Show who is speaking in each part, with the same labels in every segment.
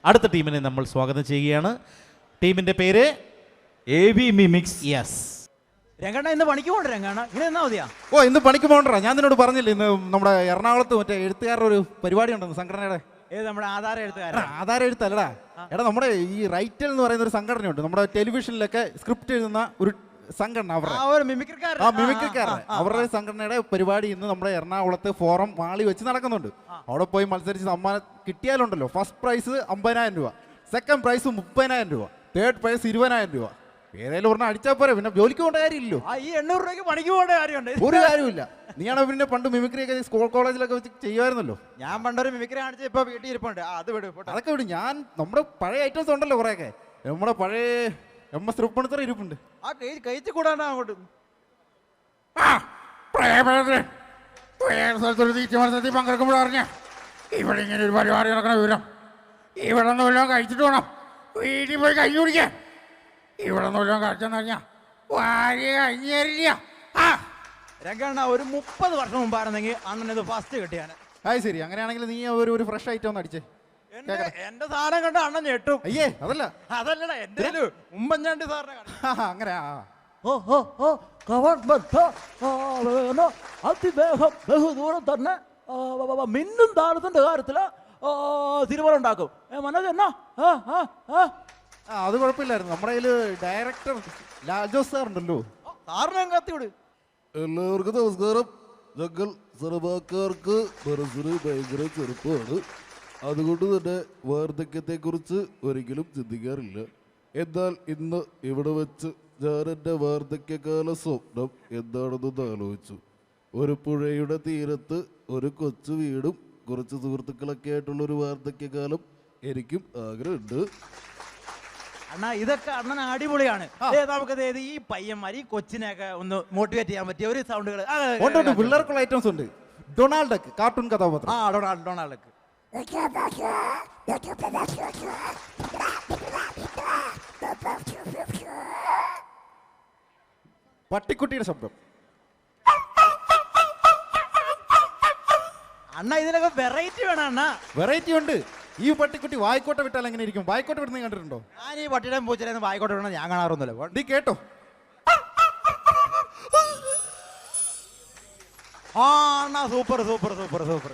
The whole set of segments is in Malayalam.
Speaker 1: അടുത്ത ടീമിനെ നമ്മൾ സ്വാഗതം ചെയ്യുകയാണ്. ടീമിന്റെ പേര്
Speaker 2: AB മിമിക്സ്.
Speaker 1: യെസ്.
Speaker 3: രംഗണ്ണ ഇന്ന് പണിക്ക് പോകണ്ട രംഗണ്ണ, ഇങ്ങനെ എന്നാ മതിയാ?
Speaker 2: ഓ ഇന്ന് പണിക്ക് പോകണ്ട. ഞാൻ നിന്നോട് പറഞ്ഞില്ലേ ഇന്ന് നമ്മുടെ എറണാകുളത്ത് മറ്റേ എഴുത്തുകാരുടെ ഒരു പരിപാടി ഉണ്ടെന്ന്, സംഘടനയുടെ.
Speaker 3: ഏത് നമ്മുടെ ആധാര എഴുത്തുകാരൻ?
Speaker 2: ആധാര എഴുത്തല്ലടാ എടാ, നമ്മുടെ ഈ റൈറ്റൽ എന്ന് പറയുന്ന ഒരു സംഘടനയുണ്ട്. നമ്മുടെ ടെലിവിഷനിലൊക്കെ സ്ക്രിപ്റ്റ് എഴുതുന്ന ഒരു സംഘടന, അവരുടെ മിമിക്രിക്കാരുടെ അവരുടെ സംഘടനയുടെ പരിപാടി ഇന്ന് നമ്മുടെ എറണാകുളത്ത് ഫോറം മാളി വെച്ച് നടക്കുന്നുണ്ട്. അവിടെ പോയി മത്സരിച്ച് സമ്മാനം കിട്ടിയാലുണ്ടല്ലോ, ഫസ്റ്റ് പ്രൈസ് 50,000 രൂപ, സെക്കൻഡ് പ്രൈസ് 30,000 രൂപ, തേർഡ് പ്രൈസ് 20,000 രൂപ. ഏതായാലും ഒരെണ്ണം അടിച്ചാൽ പോരെ, പിന്നെ ജോലിക്ക് പോകേണ്ട കാര്യമില്ലല്ലോ.
Speaker 3: ഈ 800 രൂപയ്ക്ക് പണിക്ക് പോകേണ്ട കാര്യമുണ്ട്?
Speaker 2: ഒരു കാര്യമില്ല. നീയാണോ പിന്നെ പണ്ട് മിമിക്രി ഒക്കെ സ്കൂൾ കോളേജിലൊക്കെ വെച്ച് ചെയ്യുമായിരുന്നല്ലോ.
Speaker 3: ഞാൻ പണ്ടൊരു മിമിക്രി കാണിച്ച് ഇപ്പൊ വീട്ടിൽ ഇരിപ്പുണ്ട്. അത് വിടും,
Speaker 2: അതൊക്കെ വിടും. ഞാൻ നമ്മുടെ പഴയ ഐറ്റംസ് ഉണ്ടല്ലോ കുറെയൊക്കെ, നമ്മുടെ പഴയ MS തൃപ്പണിത്തറ ഇരിപ്പുണ്ട്.
Speaker 3: ആ കഴിച്ചു കൂടാണ്ട് അങ്ങോട്ട്.
Speaker 4: പങ്കെടുക്കുമ്പോൾ അറിഞ്ഞ ഇവിടെ ഇങ്ങനെ ഒരു പരിപാടി നടക്കണ വിവരം. ഇവിടെ നിന്ന് വല്ലതും കഴിച്ചിട്ട് വേണം വീട്ടിൽ പോയി കഞ്ഞി കുടിക്കാൻ. ഇവിടെ നിന്ന് വല്ലതും കഴിച്ചെന്ന് പറഞ്ഞാൽ ഭാര്യ കഞ്ഞി തരില്ല.
Speaker 3: രംഗണ്ണ ഒരു 30 വർഷം മുമ്പായിരുന്നെങ്കിൽ അണ്ണൻ ഇത് ഫസ്റ്റ് കിട്ടിയാണ്.
Speaker 2: അത് ശരി. അങ്ങനെയാണെങ്കിൽ നീ ഒരു ഫ്രഷ് ഐറ്റം ഒന്ന് അടിച്ചേ.
Speaker 3: എന്റെ സാധനം കണ്ട അണ്ണൻ ഞെട്ടും.
Speaker 2: അയ്യേ അതല്ല,
Speaker 3: അതല്ലടാ എന്റെ ഉമ്മൻചാണ്ടി സാറിനെ
Speaker 2: അങ്ങനെ
Speaker 3: അതിവേഗം ബഹുദൂരം തന്നെ മിന്നും താരത്തിന്റെ കാര്യത്തില് തിരുവല്ല ഉണ്ടാക്കും. മനോജ് എന്നാ
Speaker 2: അത് കുഴപ്പമില്ലായിരുന്നു. നമ്മുടെ കയ്യില് ഡയറക്ടർ ലാൽജോസ് സാർ ഉണ്ടല്ലോ.
Speaker 3: സാറിനെ കത്തിവിട്.
Speaker 5: എല്ലാവർക്കും നമസ്കാരം. ഞങ്ങൾ സിനിമാക്കാർക്ക് മനസ്സിന് ഭയങ്കര ചെറുപ്പമാണ്. അതുകൊണ്ട് തന്നെ വാർദ്ധക്യത്തെക്കുറിച്ച് ഒരിക്കലും ചിന്തിക്കാറില്ല. എന്നാൽ ഇന്ന് ഇവിടെ വെച്ച് ഞാൻ എൻ്റെ വാർദ്ധക്യകാല സ്വപ്നം എന്താണെന്നൊന്ന് ആലോചിച്ചു. ഒരു പുഴയുടെ തീരത്ത് ഒരു കൊച്ചു വീടും കുറച്ച് സുഹൃത്തുക്കളൊക്കെ ആയിട്ടുള്ളൊരു വാർദ്ധക്യകാലം എനിക്കും ആഗ്രഹമുണ്ട്.
Speaker 3: അണ്ണാ ഇതൊക്കെ അണ്ണൻ അടിപൊളിയാണ്. നമുക്ക് ഈ പയ്യന്മാർ ഈ കൊച്ചിനെയൊക്കെ ഒന്ന് മോട്ടിവേറ്റ് ചെയ്യാൻ പറ്റിയ ഒരു സൗണ്ടുകൾ
Speaker 2: പിള്ളേർക്കുള്ള ഐറ്റംസ് ഉണ്ട്. ഡൊണാൾഡ് കാർട്ടൂൺ കഥാപാത്രം.
Speaker 3: ഡൊണാൾഡ്
Speaker 2: പട്ടിക്കുട്ടിയുടെ ശബ്ദം.
Speaker 3: അണ്ണ ഇതിനൊക്കെ വെറൈറ്റി വേണം അണ്ണ.
Speaker 2: വെറൈറ്റി ഉണ്ട്. ഈ പട്ടിക്കുട്ടി വായിക്കോട്ടെ വിട്ടാൽ എങ്ങനെ ഇരിക്കും? വായിക്കോട്ടെ വിടുന്ന കണ്ടിട്ടുണ്ടോ?
Speaker 3: ഞാൻ ഈ പട്ടിയുടെ പൂച്ചനെ വായിക്കോട്ടെ വിടണം ഞാൻ കാണാറൊന്നുമില്ല.
Speaker 2: നീ കേട്ടോ?
Speaker 3: Super super super super.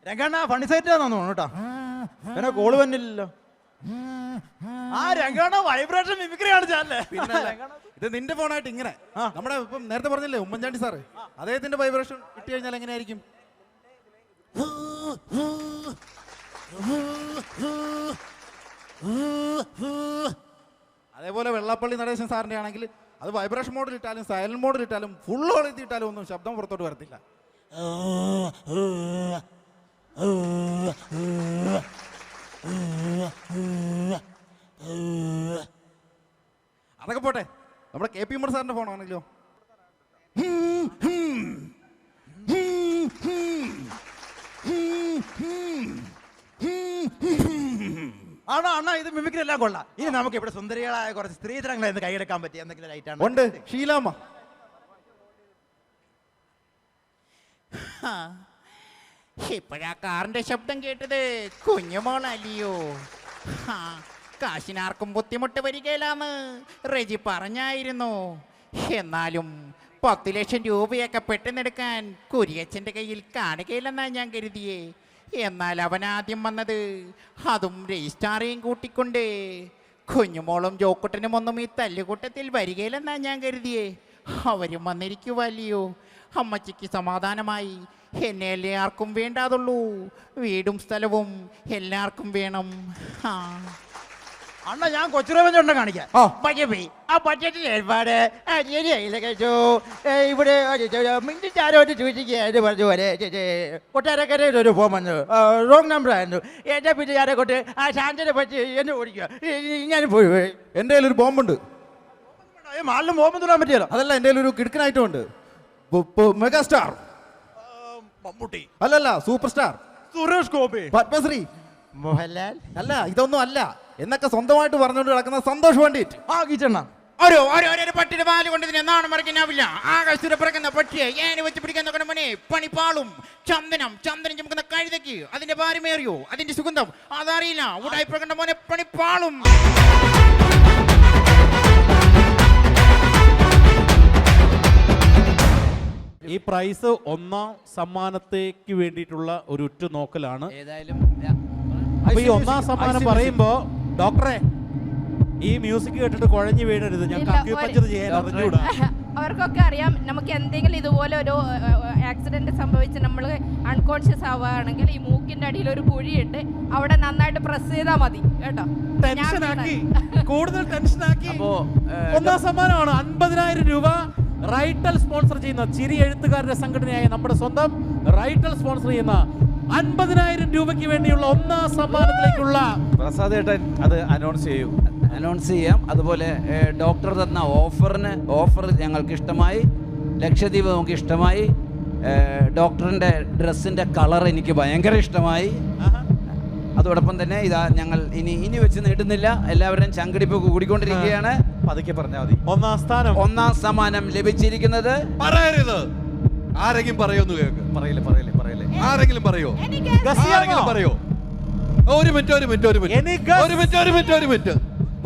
Speaker 3: Ranganna funny side തോന്നുന്നു കേട്ടോ. പിന്നെ കോള് വന്നില്ലല്ലോ. രംഗണ്ണ വൈബ്രേഷൻ മിമിക്രി കാണിച്ചല്ലേ?
Speaker 2: ഇത് നിന്റെ ഫോണായിട്ട് ഇങ്ങനെ നമ്മുടെ ഇപ്പം നേരത്തെ പറഞ്ഞില്ലേ ഉമ്മൻചാണ്ടി സാറ്, അദ്ദേഹത്തിന്റെ വൈബ്രേഷൻ ഇട്ട് കഴിഞ്ഞാൽ എങ്ങനെയായിരിക്കും? അതേപോലെ വെള്ളാപ്പള്ളി നടേശൻ സാറിന്റെ ആണെങ്കിൽ അത് വൈബ്രേഷൻ മോഡിൽ ഇട്ടാലും സൈലന്റ് മോഡിൽ ഇട്ടാലും ഫുൾ ഓളിൽ ഇട്ടാലും ഒന്നും ശബ്ദം പുറത്തോട്ട് വരത്തില്ല. അതൊക്കെ പോട്ടെ. നമ്മുടെ KP ഉമ്മർ സാറിന്റെ ഫോണാണെങ്കിലോ?
Speaker 3: അണ്ണാ ഇത് മിമിക്രി എല്ലാം കൊള്ളാം. ഇനി നമുക്ക് ഇവിടെ സുന്ദരികളായ കുറച്ച് സ്ത്രീധനങ്ങളെ ഒന്ന് കൈയെടുക്കാൻ പറ്റിയ എന്തെങ്കിലും ലൈറ്റാണ്?
Speaker 2: ഉണ്ട്. ഷീലാമ്മ.
Speaker 4: ഇപ്പോഴാ കാറിന്റെ ശബ്ദം കേട്ടത് കുഞ്ഞുമോളല്ലയോ? കാശിനാർക്കും ബുദ്ധിമുട്ട് വരികയില്ലാന്ന് റെജി പറഞ്ഞായിരുന്നു. എന്നാലും 10 ലക്ഷം രൂപയൊക്കെ പെട്ടെന്നെടുക്കാൻ കുരിയച്ചൻ്റെ കയ്യിൽ കാണുകയില്ലെന്നാണ് ഞാൻ കരുതിയേ. എന്നാൽ അവൻ ആദ്യം വന്നത് അതും രജിസ്ട്രാറേയും കൂട്ടിക്കൊണ്ട്. കുഞ്ഞുമോളും ജോക്കുട്ടനും ഒന്നും ഈ തല്ലുകൂട്ടത്തിൽ വരികയില്ലെന്നാണ് ഞാൻ കരുതിയേ. അവരും വന്നിരിക്കുവല്ലയോ. അമ്മച്ചിക്ക് സമാധാനമായി. എന്നെ എല്ലാവർക്കും വേണ്ടാതുള്ളൂ. വീടും സ്ഥലവും എല്ലാവർക്കും വേണം.
Speaker 3: അണ്ണ ഞാൻ കൊച്ചുറവഞ്ചുണ്ട കാണിക്കാം. ആ ബഡ്ജറ്റിൽ ഏർപ്പാട് ഇവിടെ മിനിറ്റാരോട്ട് ചോദിക്കുകയായിട്ട് പറഞ്ഞു പോലെ കൊട്ടാരക്കരയിൽ ഒരു ഫോം വന്നു. റോങ് നമ്പർ ആയിരുന്നു. എന്റെ പിന്നാരെ കൊണ്ട് ആ ശാന്തനെ പറ്റി എന്നെ ഓടിക്കുക. ഞാൻ പോയി.
Speaker 2: എൻ്റെ കയ്യിൽ ഒരു ബോംബുണ്ട്.
Speaker 3: മാളിലും ബോംബ് തൊടാൻ പറ്റിയല്ലോ.
Speaker 2: അതല്ല, എൻ്റെ കയ്യിൽ ഒരു കിടക്കൻ ഐറ്റം ഉണ്ട്. മെഗാസ്റ്റാർ
Speaker 3: മമ്മൂട്ടി
Speaker 2: അല്ലല്ല, സൂപ്പർ സ്റ്റാർ
Speaker 3: സുരേഷ് ഗോപി,
Speaker 2: പത്മശ്രീ,
Speaker 3: മോഹൻലാൽ.
Speaker 2: അല്ല ഇതൊന്നും അല്ല എന്നൊക്കെ സ്വന്തമായിട്ട് പറഞ്ഞുകൊണ്ട് കിടക്കുന്ന സന്തോഷ് പണ്ഡിറ്റ്.
Speaker 3: കിച്ചണ്ണ
Speaker 4: ഒരു പട്ടിയുടെ പാല് കൊണ്ട് ഇതിനെ നാണം മറിക്കാനാവില്ല. ആകാശത്ത് പിറക്കുന്ന പക്ഷിയെ ഏനെ വെച്ച് പിടിക്കാൻ മോനെ പണിപ്പാളും. ചന്ദനം ചുമക്കുന്ന കഴുതയ്ക്ക് അതിന്റെ ഭാര്യമേറിയോ, അതിന്റെ സുഗന്ധം അതറിയില്ല. ഉടായി പിറക്കേണ്ട മോനെ പണിപ്പാളും.
Speaker 1: ഈ പ്രൈസ് ഒന്നാം സമ്മാനത്തേക്ക് വേണ്ടിയിട്ടുള്ള ഒരു ഉറ്റുനോക്കലാണ്.
Speaker 6: ഏതായാലും
Speaker 1: അപ്പൊ ഈ ഒന്നാം സമ്മാനം പറയുമ്പോ ഡോക്ടറെ ഈ മ്യൂസിക് കേട്ടിട്ട് കുഴഞ്ഞു വീഴരുത്. ഞങ്ങൾക്ക് അക്യുപഞ്ചർ ചെയ്യാൻ അറിഞ്ഞൂടാ.
Speaker 7: അവർക്കൊക്കെ അറിയാം, നമുക്ക് എന്തെങ്കിലും ഇതുപോലെ ഒരു ആക്സിഡന്റ് സംഭവിച്ച് നമ്മൾ അൺകോൺഷ്യസ് ആവുകയാണെങ്കിൽ ഈ മൂക്കിന്റെ അടിയിൽ ഒരു കുഴിയുണ്ട്, അവിടെ നന്നായിട്ട് പ്രസ് ചെയ്താൽ മതി കേട്ടോ.
Speaker 1: ടെൻഷനാക്കി, കൂടുതൽ ടെൻഷനാക്കി. ഒന്നാം സമ്മാനമാണ് 50,000 രൂപ. റൈറ്റൽ സ്പോൺസർ ചെയ്യുന്ന ചിരി എഴുത്തുകാരുടെ സംഘടനയായ നമ്മുടെ സ്വന്തം റൈറ്റൽ സ്പോൺസർ ചെയ്യുന്ന 50,000 രൂപയ്ക്ക് വേണ്ടിയുള്ള ഒന്നാം സമ്മാനത്തിലേക്കുള്ള
Speaker 8: പ്രസാദ് ഏട്ടൻ അത്
Speaker 6: അനൗൺസ് ചെയ്യാം. അതുപോലെ ഡോക്ടർ തന്ന ഓഫർ ഞങ്ങൾക്ക് ഇഷ്ടമായി. ലക്ഷദ്വീപ് നമുക്ക് ഇഷ്ടമായി. ഡോക്ടറിൻ്റെ ഡ്രസ്സിൻ്റെ കളർ എനിക്ക് ഭയങ്കര ഇഷ്ടമായി. അതോടൊപ്പം തന്നെ ഇതാ ഞങ്ങൾ ഇനി വെച്ച് നീട്ടുന്നില്ല, എല്ലാവരുടെയും ചങ്കടിപ്പ് കൂടിക്കൊണ്ടിരിക്കുകയാണ്.
Speaker 8: പതുക്കെ പറഞ്ഞാൽ മതി.
Speaker 6: ഒന്നാം സമ്മാനം ലഭിച്ചിരിക്കുന്നത്
Speaker 5: പറയരുത്. ആരെങ്കിലും പറയോന്ന് കേൾക്ക്.
Speaker 8: പറയില്ലേ
Speaker 5: ആരെങ്കിലും പറയോ? ആരെങ്കിലും പറയോ? ഒരു മിനിറ്റ്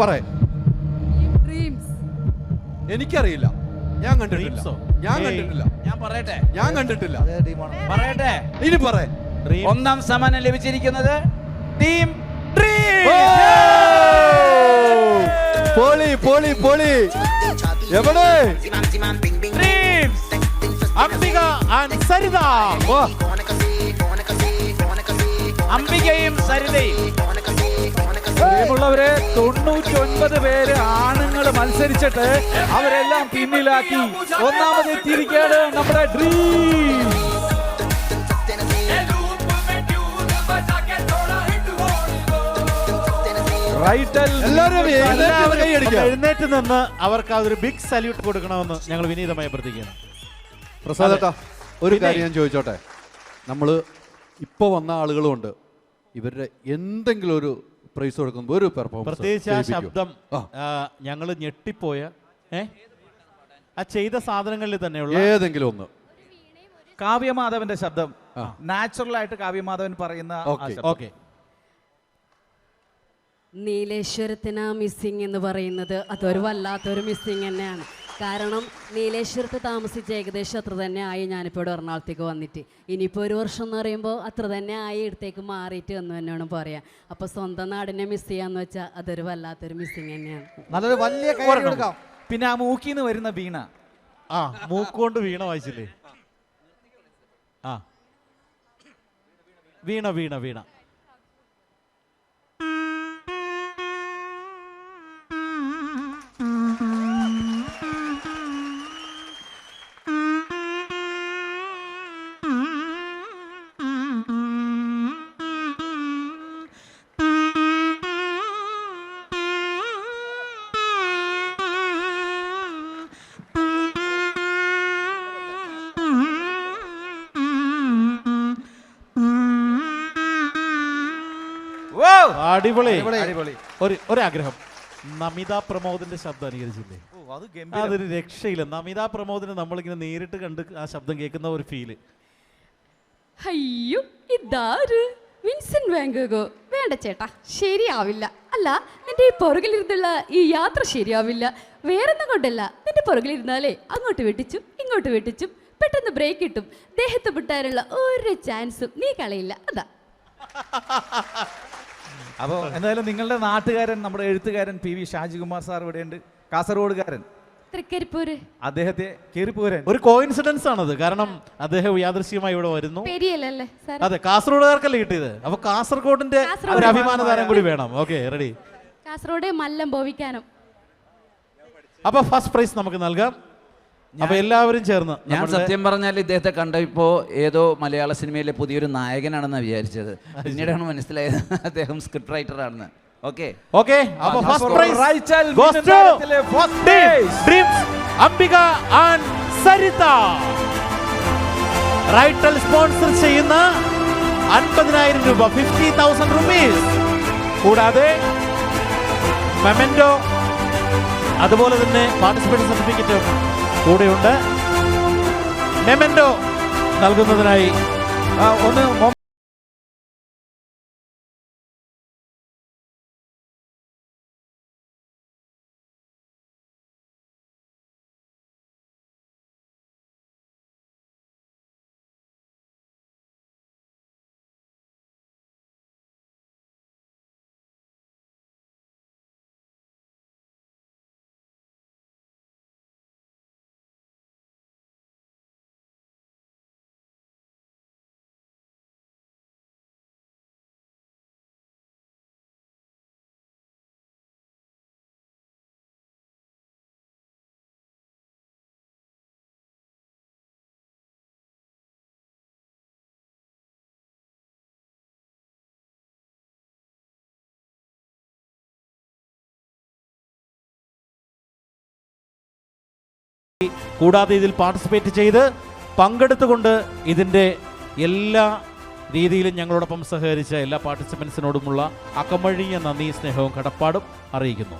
Speaker 5: പറയേ. എനിക്കറിയില്ല, ഞാൻ കണ്ടിട്ടില്ല.
Speaker 6: പറയട്ടെ.
Speaker 5: ഇനി പറയേ.
Speaker 6: ഒന്നാം സമ്മാനം ലഭിച്ചിരിക്കുന്നത് ടീം
Speaker 5: പൊളി എവിടെ?
Speaker 1: അംബിക ആൻഡ് സരിത.
Speaker 6: അംബികയും സരിതയും.
Speaker 8: പ്രിയമുള്ളവരെ, 99 പേര് ആണുങ്ങൾ മത്സരിച്ചിട്ട് അവരെല്ലാം പിന്നിലാക്കി ഒന്നാമതെത്തിയിരിക്കുകയാണ് നമ്മുടെ ഡ്രീം.
Speaker 1: എഴുന്നേറ്റ് നിന്ന് അവർക്ക് അതൊരു ബിഗ് സല്യൂട്ട് കൊടുക്കണമെന്ന് ഞങ്ങൾ വിനീതമായി അഭ്യർത്ഥിക്കുകയാണ്.
Speaker 5: പ്രസാദേട്ടാ, ഒരു കാര്യം ഞാൻ ചോദിച്ചോട്ടെ. നമ്മൾ ഇപ്പോൾ വന്ന ആളുകളുണ്ട്, ഇവരുടെ എന്തെങ്കിലും ഒരു പ്രൈസ് കൊടുക്കുമ്പോൾ ഒരു പെർഫോമൻസ്,
Speaker 1: പ്രത്യേകിച്ച് ആ ശബ്ദം ഞങ്ങൾ ഞെട്ടിപ്പോയ ആ ചെയ്ത സാധനങ്ങളിൽ തന്നെയുള്ള
Speaker 5: ഏതെങ്കിലും ഒന്ന്.
Speaker 8: കാവ്യമാധവന്റെ ശബ്ദം നാച്ചുറൽ ആയിട്ട് കാവ്യമാധവൻ പറയുന്ന.
Speaker 1: ഓക്കെ.
Speaker 9: നീലേശ്വരത്തിന് മിസ്സിങ് എന്ന് പറയുന്നത് അതൊരു വല്ലാത്തൊരു മിസ്സിങ് തന്നെയാണ്. കാരണം നീലേശ്വരത്ത് താമസിച്ച് ഏകദേശം അത്ര തന്നെ ആയി ഞാനിപ്പോൾ ഇവിടെ എറണാകുളത്തേക്ക് വന്നിട്ട്. ഇനിയിപ്പോൾ 1 വർഷം എന്ന് പറയുമ്പോൾ അത്ര തന്നെ ആയി ഇടത്തേക്ക് മാറിയിട്ട് എന്ന് തന്നെയാണ് പറയാം. അപ്പോൾ സ്വന്തം നാടിനെ മിസ് ചെയ്യാന്ന് വെച്ചാൽ അതൊരു വല്ലാത്തൊരു മിസ്സിങ് തന്നെയാണ്.
Speaker 3: നല്ലൊരു വലിയ കാര്യം എടുക്കാം.
Speaker 8: പിന്നെ ആ മൂക്കിന്ന് വരുന്ന വീണ,
Speaker 1: മൂക്കുകൊണ്ട് വീണ വായിച്ചില്ലേ? വീണ അടിപൊളി. ഒരാഗ്രഹം, നമിത പ്രമോദിന്റെ ശബ്ദം അനുകരിച്ചില്ലേ? അതൊരു രക്ഷയില്ല. നമിത പ്രമോദിനെ നമ്മളിങ്ങനെ നേരിട്ട് കണ്ട് ആ ശബ്ദം കേൾക്കുന്ന ഒരു ഫീല്.
Speaker 9: അയ്യോ, ഇതാര്? വിൻസെന്റ് വാൻഗോഗോ? വേണ്ട ചേട്ടാ, ശരിയാവില്ല. അല്ല, നിന്റെ ഈ പുറകിലിരുന്നുള്ള ഈ യാത്ര ശരിയാവില്ല. വേറൊന്നും കൊണ്ടല്ല, നിന്റെ പുറകിലിരുന്നാലേ അങ്ങോട്ട് വെട്ടിച്ചും ഇങ്ങോട്ട് വെട്ടിച്ചും പെട്ടെന്ന് ബ്രേക്ക് കിട്ടും. ദേഹത്ത് വിട്ടാനുള്ള ഒരു ചാൻസും നീ കളയില്ല. അതാ.
Speaker 8: അപ്പോൾ എന്തായാലും നിങ്ങളുടെ നാട്ടുകാരൻ, നമ്മുടെ എഴുത്തുകാരൻ PV ഷാജികുമാർ സാർ ഇവിടെയുണ്ട്. കാസർഗോഡുകാരൻ,
Speaker 9: തൃക്കരിപ്പൂര്.
Speaker 8: അദ്ദേഹത്തെ കേറിപ്പോരൻ.
Speaker 1: ഒരു കോയിൻസിഡൻസ് ആണത്. കാരണം അദ്ദേഹം യാദൃശ്യമായി ഇവിടെ വരുന്നു.
Speaker 9: പെരിയല്ലേ സാർ?
Speaker 1: അതെ, കാസർഗോഡുകാർക്കല്ലേ കിട്ടിയത്. അപ്പൊ കാസർഗോഡിന്റെ ഒരു അഭിമാന താരം കൂടി വേണം. Okay, ready.
Speaker 9: കാസർഗോഡ് മല്ലം ഭോവിക്കാനം.
Speaker 1: അപ്പൊ ഫസ്റ്റ് പ്രൈസ് നമുക്ക് നൽകാം. അപ്പൊ എല്ലാവരും ചേർന്ന്.
Speaker 6: ഞാൻ സത്യം പറഞ്ഞാൽ ഇദ്ദേഹത്തെ കണ്ടപ്പോ ഏതോ മലയാള സിനിമയിലെ പുതിയൊരു നായകനാണെന്ന് വിചാരിച്ചത്. പിന്നീടാണ് മനസ്സിലായത് അദ്ദേഹം സ്ക്രിപ്റ്റ് റൈറ്റർ ആണെന്ന്. ഓക്കെ.
Speaker 1: അപ്പൊ first prize goes to Dreams Ambika and Saritha. റൈറ്റൽ സ്പോൺസർ ചെയ്യുന്ന 50,000 രൂപ, 50,000 rupees. കൂടാതെ മെമന്റോ അതുപോലെ തന്നെ പാർട്ടിസിപ്പേഷൻ സർട്ടിഫിക്കറ്റ് കൂടെയുണ്ട്. മെമൻഡോ നൽകുന്നതിനായി ഒന്ന് കൂടാതെ ഇതിൽ പാർട്ടിസിപ്പേറ്റ് ചെയ്ത് പങ്കെടുത്തുകൊണ്ട് ഇതിൻ്റെ എല്ലാ രീതിയിലും ഞങ്ങളോടൊപ്പം സഹകരിച്ച എല്ലാ പാർട്ടിസിപ്പൻസിനോടുമുള്ള അകമഴിഞ്ഞ നന്ദി, സ്നേഹവും കടപ്പാടും അറിയിക്കുന്നു.